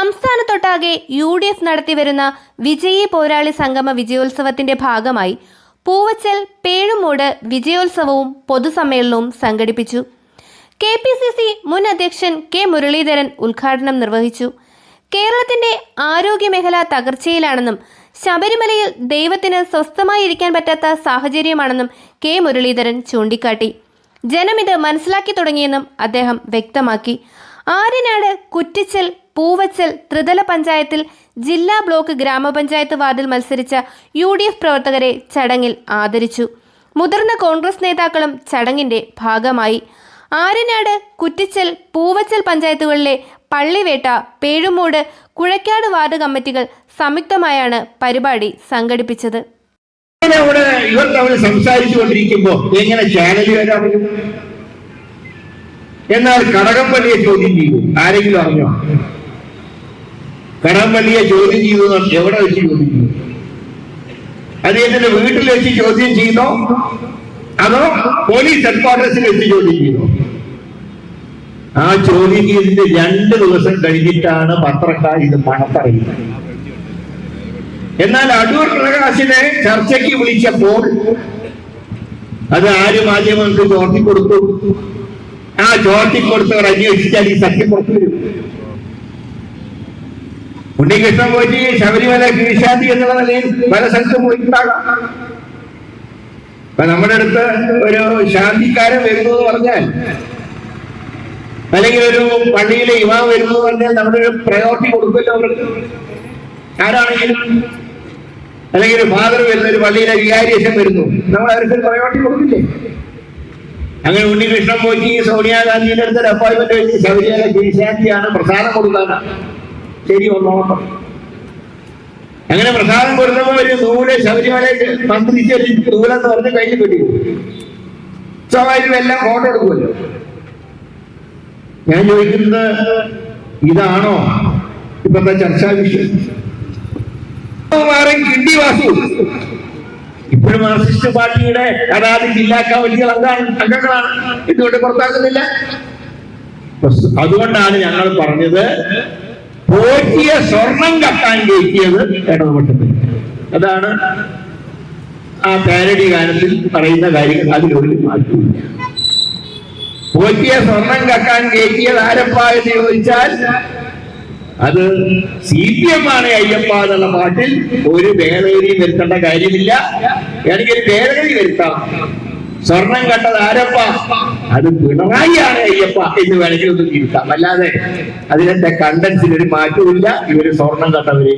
സംസ്ഥാനത്തൊട്ടാകെ UDF നടത്തിവരുന്ന വിജയി പോരാളി സംഗമ വിജയോത്സവത്തിന്റെ ഭാഗമായി പൂവച്ചൽ പേഴുമൂട് വിജയോത്സവവും പൊതുസമ്മേളനവും സംഘടിപ്പിച്ചു. KPCC മുൻ അധ്യക്ഷൻ K. മുരളീധരൻ ഉദ്ഘാടനം നിർവഹിച്ചു. കേരളത്തിന്റെ ആരോഗ്യമേഖല തകർച്ചയിലാണെന്നും ശബരിമലയിൽ ദൈവത്തിന് സ്വസ്ഥമായി ഇരിക്കാൻ പറ്റാത്ത സാഹചര്യമാണെന്നും K. മുരളീധരൻ ചൂണ്ടിക്കാട്ടി. ജനമിത് മനസ്സിലാക്കി തുടങ്ങിയെന്നും അദ്ദേഹം വ്യക്തമാക്കി. ആര്യനാട്, കുറ്റിച്ചൽ, പൂവച്ചൽ ത്രിതല പഞ്ചായത്തിൽ ജില്ലാ ബ്ലോക്ക് ഗ്രാമപഞ്ചായത്ത് വാർഡിൽ മത്സരിച്ച UDF പ്രവർത്തകരെ ചടങ്ങിൽ ആദരിച്ചു. മുതിർന്ന കോൺഗ്രസ് നേതാക്കളും ചടങ്ങിന്റെ ഭാഗമായി. ആര്യനാട്, കുറ്റിച്ചൽ, പൂവച്ചൽ പഞ്ചായത്തുകളിലെ പള്ളിവേട്ട, പേഴുമൂട്, കുഴക്കാട് വാർഡ് കമ്മിറ്റികൾ സംയുക്തമായാണ് പരിപാടി സംഘടിപ്പിച്ചത്. ഇവർ തമ്മിൽ സംസാരിച്ചുകൊണ്ടിരിക്കുമ്പോ എങ്ങനെ ചാനൽ വരാം? എന്നാൽ കടകംപള്ളിയെ ചോദ്യം ചെയ്തു. ആരെങ്കിലും അറിഞ്ഞോ? കടകംപള്ളിയെ ചോദ്യം ചെയ്തു. എവിടെ വെച്ച് ചോദ്യം ചെയ്തു? അദ്ദേഹത്തിന്റെ വീട്ടിൽ വെച്ച് ചോദ്യം ചെയ്തോ അതോ പോലീസ് ഹെഡ്ക്വാർട്ടേഴ്സിൽ വെച്ച് ചോദ്യം ചെയ്തോ? ആ ചോദ്യം ചെയ്തിട്ട് 2 ദിവസം കഴിഞ്ഞിട്ടാണ് പത്രക്കാർ ഇത് മണത്തറിയുന്നത്. എന്നാൽ അടൂർ പ്രകാശിനെ ചർച്ചയ്ക്ക് വിളിച്ചപ്പോൾ അത് ആര് മാധ്യമങ്ങൾക്ക് ചോർത്തിക്കൊടുത്തു. ആ ചോർത്തിക്കൊടുത്തവർ അന്വേഷിച്ചാൽ ഈ സത്യം പുറത്തു വരും. ഉണ്ണികൃഷ്ണൻ പോറ്റി ശബരിമല കീഴ്ശാന്തി എന്നുള്ള നിലയിൽ പല സ്ഥലത്തും പോയിട്ടുണ്ടാകാം. അപ്പൊ നമ്മുടെ അടുത്ത് ഒരു ശാന്തിക്കാരൻ വരുന്നു എന്ന് പറഞ്ഞാൽ, അല്ലെങ്കിൽ ഒരു പള്ളിയിലെ ഇമാം വരുന്നു എന്ന് പറഞ്ഞാൽ നമ്മുടെ ഒരു പ്രയോറിറ്റി കൊടുക്കുമല്ലോ അവർക്ക്. ആരാണെങ്കിലും, അല്ലെങ്കിൽ ഒരു ഫാദർ വരുന്നു, ഒരു പള്ളിയിലെ വികാരിയേഷൻ വരുന്നു, നമ്മൾ അവർക്ക് പ്രയോറിറ്റി കൊടുക്കില്ലേ? അങ്ങനെ ഉണ്ണികൃഷ്ണൻ പോറ്റി സോണിയാഗാന്ധിയുടെ അടുത്ത് അപ്പോയിന്റ്മെന്റ് വെച്ച് ശബരിമല കീഴ്ശാന്തിയാണ്, പ്രസാദം കൊടുക്കാനാണ്. ശരി, ഒന്നോളം അങ്ങനെ പ്രസാദം കൊടുത്തപ്പോ ഒരു നൂല് ശബരിമല മന്ത്രിച്ചൊരു നൂലെന്ന് പറഞ്ഞ് കയ്യിൽ കിട്ടി. സ്വാഭാവികം എല്ലാം ഫോട്ടോ എടുക്കുമല്ലോ. ഞാൻ ചോദിക്കുന്നത്, ഇതാണോ ഇപ്പത്തെ ചർച്ചാ വിഷയം? കിണ്ടി വാസു ഇപ്പോഴും മാർക്സിസ്റ്റ് പാർട്ടിയുടെ അതാത് ജില്ലാ കമ്മിറ്റികൾ അംഗങ്ങളാണ്. ഇതുകൊണ്ട് പുറത്താക്കുന്നില്ല. അതുകൊണ്ടാണ് ഞങ്ങൾ പറഞ്ഞത്, പോറ്റിയ സ്വർണം കട്ടാൻ കയറ്റിയത് ഇടതുപക്ഷത്തിൽ. അതാണ് ആ പാരഡി ഗാനത്തിൽ പറയുന്ന കാര്യങ്ങൾ. അതിലൊരു മാറ്റമില്ല. പോറ്റിയ സ്വർണം കക്കാൻ കയറ്റിയത് ആരപ്പ എന്ന് ചോദിച്ചാൽ അത് CPM ആണ്. അയ്യപ്പ എന്നുള്ള പാട്ടിൽ ഒരു ഭേദഗതിയും വരുത്തേണ്ട കാര്യമില്ല. എനിക്ക് ഒരു ഭേദഗതി വരുത്താം. സ്വർണം കട്ടത് ആരപ്പ, അത് പിണറായിയാണ് അയ്യപ്പ എന്ന് വേണമെങ്കിൽ ഒന്ന് തിരുത്താം. അല്ലാതെ അതിന്റെ കണ്ടൻസിൽ ഒരു മാറ്റമില്ല. ഇവര് സ്വർണം കട്ടവരെ